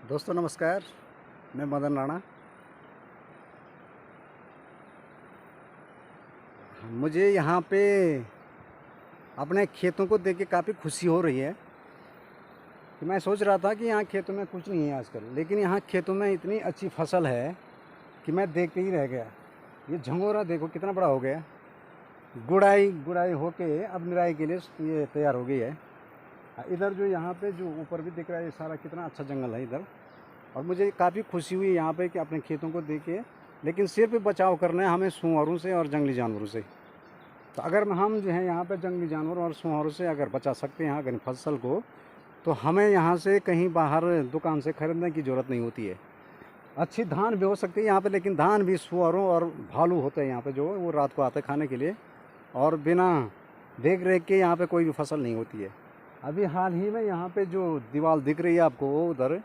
दोस्तों नमस्कार। मैं मदन राणा। मुझे यहाँ पे अपने खेतों को देख के काफ़ी खुशी हो रही है कि मैं सोच रहा था कि यहाँ खेतों में कुछ नहीं है आजकल, लेकिन यहाँ खेतों में इतनी अच्छी फसल है कि मैं देखते ही रह गया। ये झंगोरा देखो कितना बड़ा हो गया। गुड़ाई गुड़ाई होके अब निराई के लिए ये तैयार हो गई है। इधर जो यहाँ पे जो ऊपर भी दिख रहा है ये सारा कितना अच्छा जंगल है इधर। और मुझे काफ़ी खुशी हुई यहाँ पे कि अपने खेतों को देख के। लेकिन सिर्फ बचाव करना है हमें सूअरों से और जंगली जानवरों से। तो अगर हम जो है यहाँ पे जंगली जानवर और सूअरों से अगर बचा सकते हैं अगर फसल को, तो हमें यहाँ से कहीं बाहर दुकान से ख़रीदने की ज़रूरत नहीं होती है। अच्छी धान भी हो सकती है यहाँ पे, लेकिन धान भी सूअरों और भालू होते हैं यहाँ पे जो वो रात को आते हैं खाने के लिए, और बिना देख रेख के यहाँ पे कोई भी फसल नहीं होती है। अभी हाल ही में यहाँ पे जो दीवार दिख रही है आपको उधर,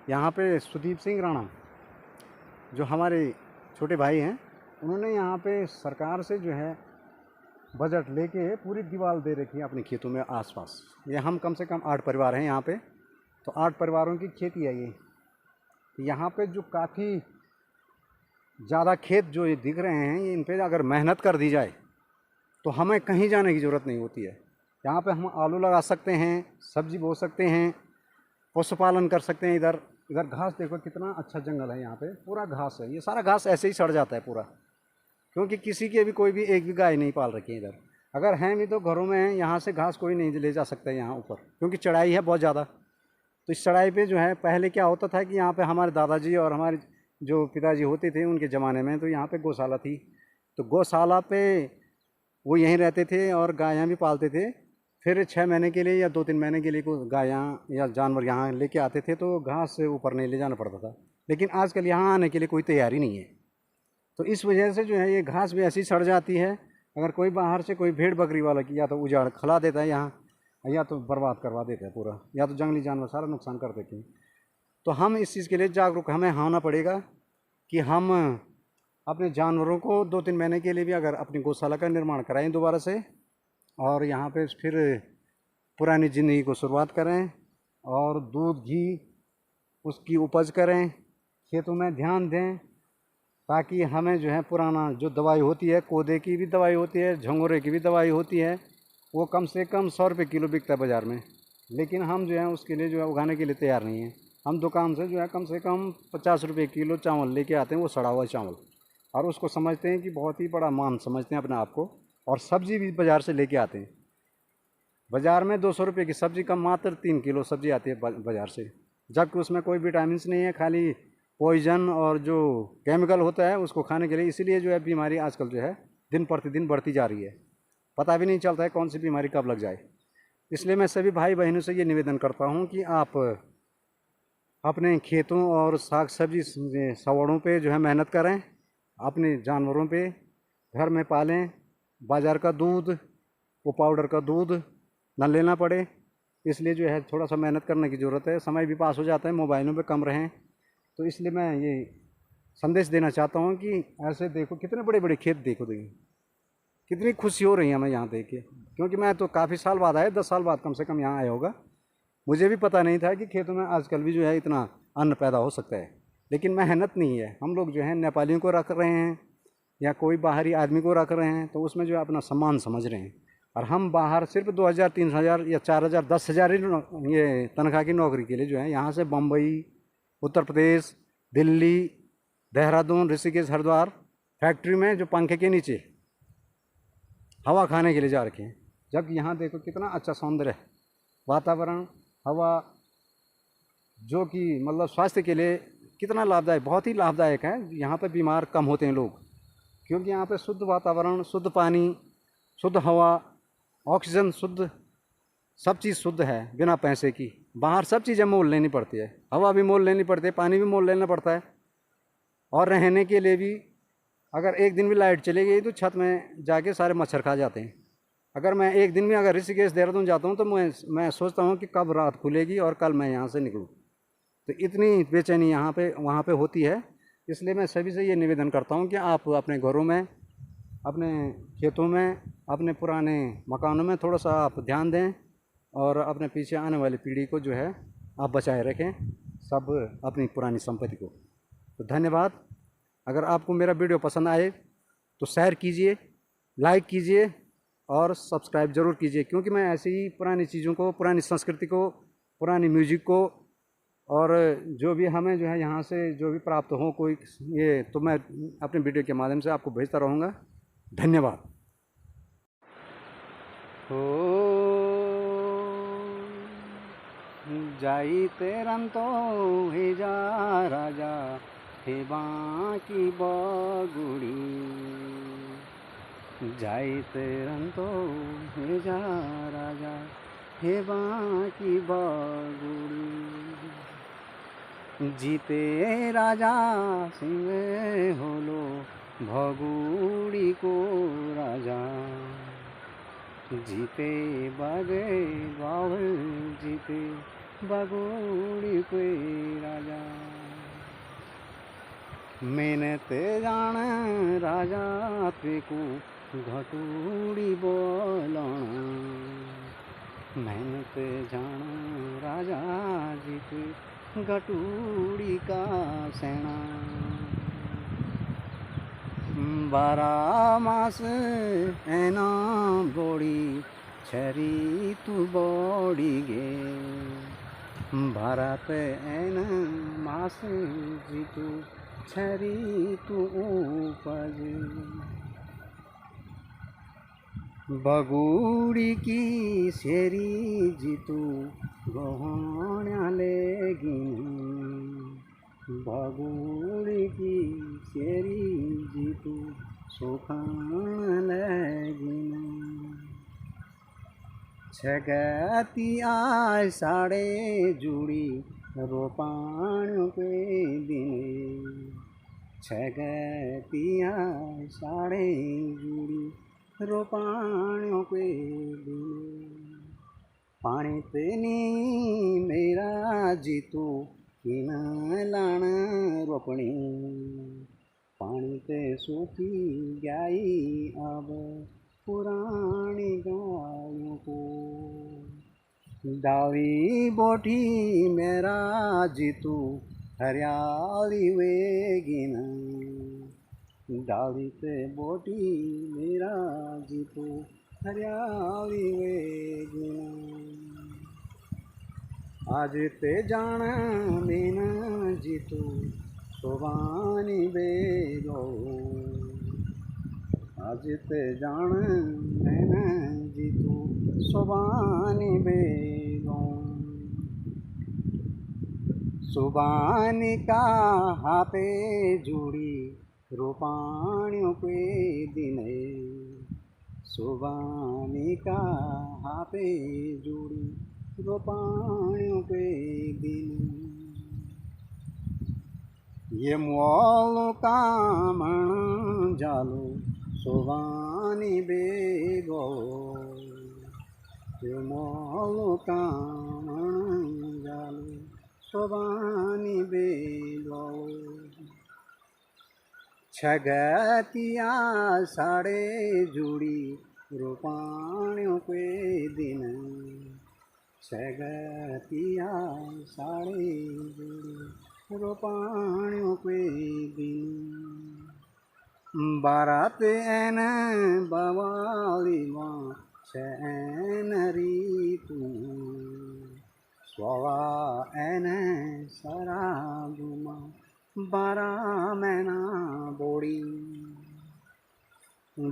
यहाँ पे सुदीप सिंह राणा जो हमारे छोटे भाई हैं, उन्होंने यहाँ पे सरकार से जो है बजट लेके पूरी दीवार दे रखी है अपने खेतों में आसपास। ये हम कम से कम 8 परिवार हैं यहाँ पे, तो 8 परिवारों की खेती है ये। यहाँ पे जो काफ़ी ज़्यादा खेत जो ये दिख रहे हैं, इन पे अगर मेहनत कर दी जाए तो हमें कहीं जाने की ज़रूरत नहीं होती है। यहाँ पे हम आलू लगा सकते हैं, सब्जी बो सकते हैं, पशुपालन कर सकते हैं। इधर इधर घास देखो कितना अच्छा जंगल है, यहाँ पे पूरा घास है। ये सारा घास ऐसे ही सड़ जाता है पूरा, क्योंकि किसी की भी कोई भी एक भी गाय नहीं पाल रखी है इधर। अगर हैं भी तो घरों में हैं, यहाँ से घास कोई नहीं ले जा सकता है यहाँ ऊपर, क्योंकि चढ़ाई है बहुत ज़्यादा। तो इस चढ़ाई पे जो है पहले क्या होता था कि यहाँ पे हमारे दादाजी और हमारे जो पिताजी होते थे उनके ज़माने में, तो यहाँ पे गौशाला थी। तो गौशाला पे वो यहीं रहते थे और गायें भी पालते थे। फिर 6 महीने के लिए या 2-3 महीने के लिए कोई गायें या जानवर यहाँ लेके आते थे, तो घास से ऊपर नहीं ले जाना पड़ता था। लेकिन आजकल यहाँ आने के लिए कोई तैयारी नहीं है, तो इस वजह से जो है ये घास भी ऐसी सड़ जाती है। अगर कोई बाहर से कोई भेड़ बकरी वाला की या तो उजाड़ खिला देता है यहाँ, या तो बर्बाद करवा देता है पूरा, या तो जंगली जानवर सारा नुकसान कर देते हैं। तो हम इस चीज़ के लिए जागरूक हमें होना पड़ेगा कि हम अपने जानवरों को 2-3 महीने के लिए भी अगर अपनी गौशाला का निर्माण कराएं दोबारा से, और यहाँ पे फिर पुरानी ज़िंदगी को शुरुआत करें और दूध घी उसकी उपज करें, खेतों में ध्यान दें, ताकि हमें जो है पुराना जो दवाई होती है, कोदे की भी दवाई होती है, झंगोरे की भी दवाई होती है, वो कम से कम 100 रुपये किलो बिकता है बाज़ार में। लेकिन हम जो है उसके लिए जो है उगाने के लिए तैयार नहीं है। हम दुकान से जो है कम से कम 50 रुपये किलो चावल लेके आते हैं, वो सड़ा हुआ चावल, और उसको समझते हैं कि बहुत ही बड़ा मान समझते हैं अपने आप को। और सब्ज़ी भी बाज़ार से लेके आते हैं। बाज़ार में 200 रुपये की सब्ज़ी का मात्र 3 किलो सब्ज़ी आती है बाज़ार से, जबकि उसमें कोई विटामिन्स नहीं है, खाली पॉइजन और जो केमिकल होता है उसको खाने के लिए। इसीलिए जो है बीमारी आजकल जो है दिन प्रतिदिन बढ़ती जा रही है, पता भी नहीं चलता है कौन सी बीमारी कब लग जाए। इसलिए मैं सभी भाई बहनों से ये निवेदन करता हूँ कि आप अपने खेतों और साग सब्जी सवाड़ों पे जो है मेहनत करें, अपने जानवरों पे घर में पालें। बाज़ार का दूध, वो पाउडर का दूध न लेना पड़े, इसलिए जो है थोड़ा सा मेहनत करने की ज़रूरत है। समय भी पास हो जाता है, मोबाइलों पे कम रहें। तो इसलिए मैं ये संदेश देना चाहता हूँ कि ऐसे देखो कितने बड़े बड़े खेत देखो, कितनी खुशी हो रही है हमें यहाँ देख के। क्योंकि मैं तो काफ़ी साल बाद आया, 10 साल बाद कम से कम यहाँ आया होगा। मुझे भी पता नहीं था कि खेतों में आजकल भी जो है इतना अन्न पैदा हो सकता है। लेकिन मेहनत नहीं है, हम लोग जो है नेपालियों को रख रहे हैं या कोई बाहरी आदमी को रख रहे हैं, तो उसमें जो है अपना सम्मान समझ रहे हैं। और हम बाहर सिर्फ 2000, 3000 या 4000, 10,000 ही ये तनख्वाह की नौकरी के लिए जो है यहाँ से बम्बई, उत्तर प्रदेश, दिल्ली, देहरादून, ऋषिकेश, हरिद्वार फैक्ट्री में जो पंखे के नीचे हवा खाने के लिए जा रखे हैं। जबकि यहाँ देखो कितना अच्छा सौंदर्य है, वातावरण, हवा, जो कि मतलब स्वास्थ्य के लिए कितना लाभदायक, बहुत ही लाभदायक है। यहाँ पर बीमार कम होते हैं लोग, क्योंकि यहाँ पे शुद्ध वातावरण, शुद्ध पानी, शुद्ध हवा, ऑक्सीजन शुद्ध, सब चीज़ शुद्ध है बिना पैसे की। बाहर सब चीज़ें मोल लेनी पड़ती है, हवा भी मोल लेनी पड़ती है, पानी भी मोल लेना पड़ता है। और रहने के लिए भी अगर एक दिन भी लाइट चली गई तो छत में जाके सारे मच्छर खा जाते हैं। अगर मैं एक दिन भी अगर ऋषिकेश, देहरादून जाता हूँ तो मैं सोचता हूँ कि कब रात खुलेगी और कल मैं यहाँ से निकलूँ। तो इतनी बेचैनी यहाँ पे वहाँ पे होती है। इसलिए मैं सभी से ये निवेदन करता हूँ कि आप अपने घरों में, अपने खेतों में, अपने पुराने मकानों में थोड़ा सा आप ध्यान दें, और अपने पीछे आने वाली पीढ़ी को जो है आप बचाए रखें। सब अपनी पुरानी संपत्ति को। तो धन्यवाद। अगर आपको मेरा वीडियो पसंद आए तो शेयर कीजिए, लाइक कीजिए और सब्सक्राइब ज़रूर कीजिए, क्योंकि मैं ऐसे ही पुरानी चीज़ों को, पुरानी संस्कृति को, पुरानी म्यूजिक को और जो भी हमें जो है यहाँ से जो भी प्राप्त हो कोई ये, तो मैं अपने वीडियो के माध्यम से आपको भेजता रहूँगा। धन्यवाद। जाइते रंतो हे जा राजा हे बाकी बगुड़ी, जाइते रंतो हे जा राजा हे बाकी बगुड़ी, जीते राजा सिंह होलो भगुड़ी को राजा, जीते बागे बावल जीते बगुड़ी पे राजा, मेहनत जान राजा पे को घटूड़ी बोलना, मेहनत जान राजा जीते घटूड़ी का सेना, 12 मास एना बोड़ी छरी तू बोड़ी गे, भारत एन मास जीतू छरी तू उपज, बगुड़ी की शेरी जीतू गहना लेगिन, बगुड़ी की शेरी जीतू सुखान लेगिन, छगती आय साड़े जुड़ी रोपाणों के दिन, छगती आय साड़े जुड़ी रोपाणों के दिन, पानी तेनी मेरा जीतू किन लाण रोपणी, पानी ते सूखी गई अब पुरानी गायों को, डाली बोटी मेरा जीतू हरियाली वेगिन, डाली ते बोटी मेरा जीतू हरियाली वेगिन, आज ते जान मीना जीतू सोबानी बेलो, आज ते जान मैंने जीतू सोबानी बेलो, सुबानी का हाथे जुड़ी रोपाणियों के दिन, सुबानी का हाथे जुड़ी रोपाणियों के दिन, ये मोल का मन जालो सोबानी बेगो, ये मोल का मन जालो सोबानी बेगो, छगतिया साड़े जुड़ी रोपाणियों के दिन, छगतिया साड़े जुड़ी रोपाणियों के दिन, बारात एन बवाली माँ शैन रीतू, स्वावा एन सरागुमा 12 महीना बोड़ी,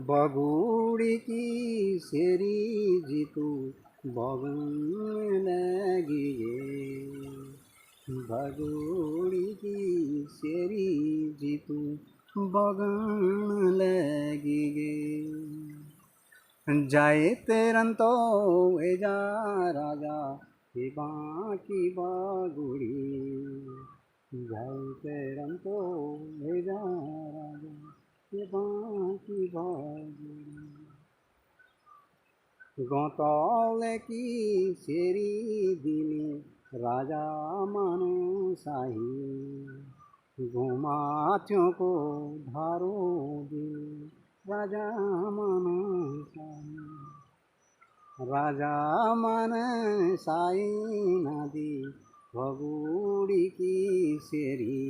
बगुड़ी की शेरी जीतू बगन लगी गे, बगुड़ी की शेरी जीतू बगन लगी गे, जाए तेरन तो ए जा राजा हे बाकी बगुड़ी, जाए तेरन तो ए जा राजा हे बाकी बगुड़ी, गौतौले की शेरी दिनी राजा मानो शाही, घुमाथियों को धारो दिन राजा मानो शाही, राजा मन साई नदी भगोड़ी की शेरी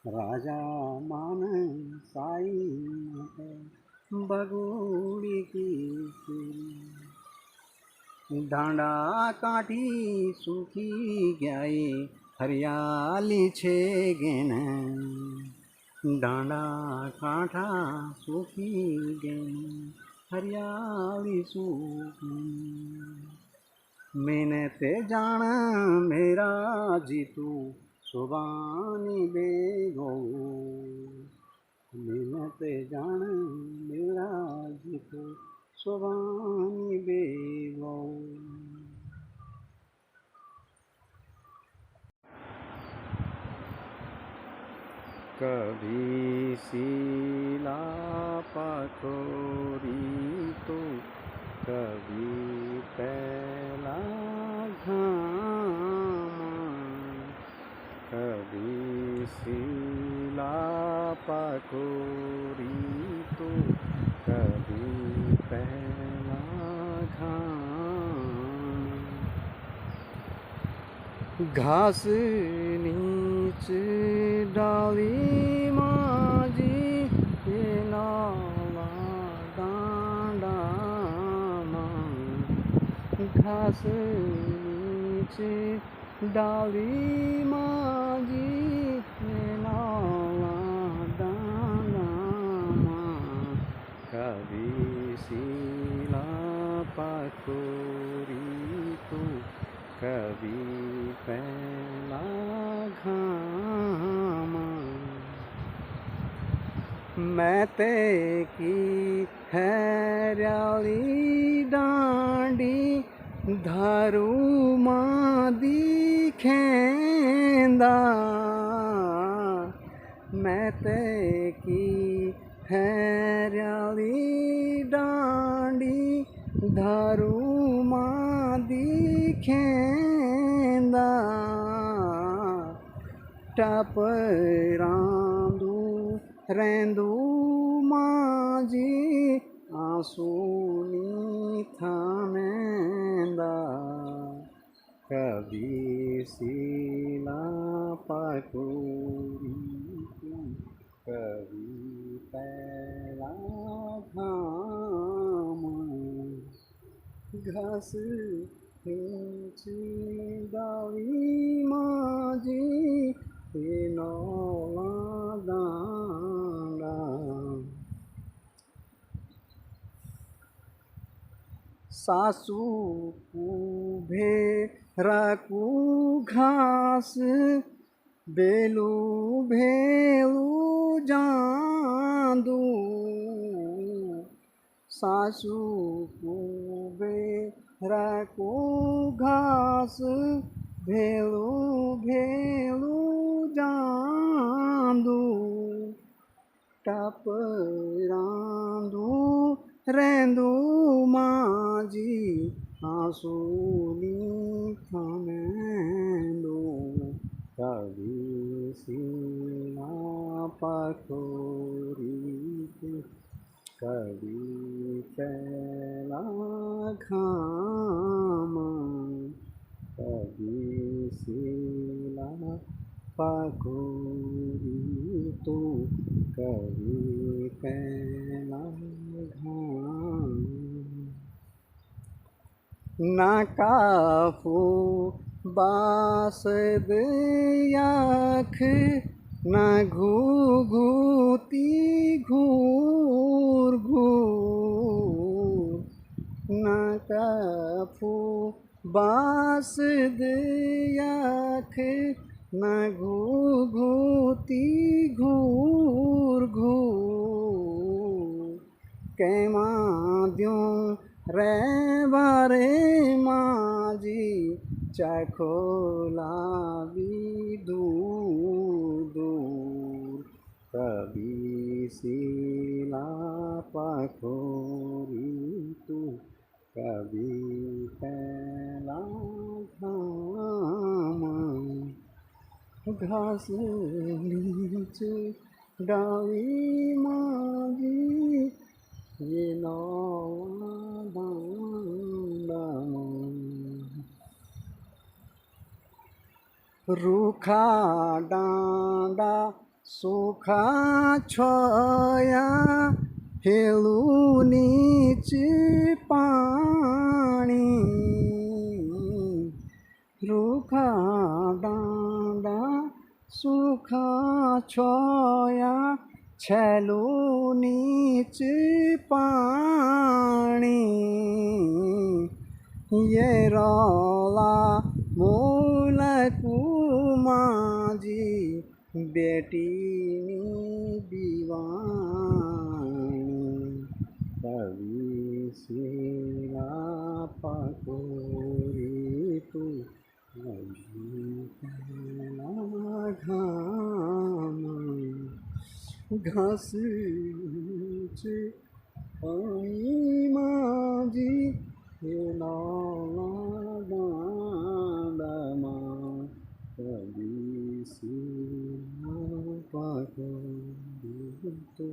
राजा मान साई है, भगोड़ी की शेरी डांडा काठी सूखी गई हरियाली छे गेन, डांडा काठा सूखी गई हरियाली सूखी, मैंने ते जान मेरा जीतू सुबानी बेगो, मैंने ते जान मेरा जीतू सुबानी बेगो। कभी सीला पखोरी तो कभी पहला घाम, कभी सीला पखोरी तो कभी पहला घाम, घास नीच डाली माजी ये नाला डांडा मां, घास नीच डाली माजी ये नाला डांडा मां, कभी सीला पखोरी तो कभी पहला घाम, मैं ते की हैराली डांडी धारू मां दिखेंदा, मैं ते की हैराली डांडी धारू मां दिखेंदा, टप रांदू रेंदू माजी आंसूनी थामेंदा, कभी सीला पखोरी कभी पहला घाम, घास नीच डाली माजी ये नौला डांडा, सासू को भेरा को घास बेलू भेलू जांदू, सासू को बेरा को घास भेलू भेलू जांदू, टप रांदू रेंदू माजी आंसूनी थामेंदू, कभी सीला पखोरी कभी पहला घाम, कभी सीला पखोरी तो कभी पहला घाम, ना काफू बासद याख ना घूघूती घूर घूर, ना काफू बासद याख ना घूघूती घूर घूर, कैमा द्यों रे बारे माजी चखोला भी दूर दूर, कभी सीला पखोरी तू कभी पहला घाम, घास नीच डाली माजी ये नौला डांडा। रूखा डांडा सूखा छोया हेलू नीचे पानी रूखा डांडा सूखा छोया छेलू नीचे पानी ये रौला मूल कुमाजी बेटी दीवानी कवि शिला पकोरी तू घाम घास पानी माजी डांडमा कभी सीना पकड़ी तो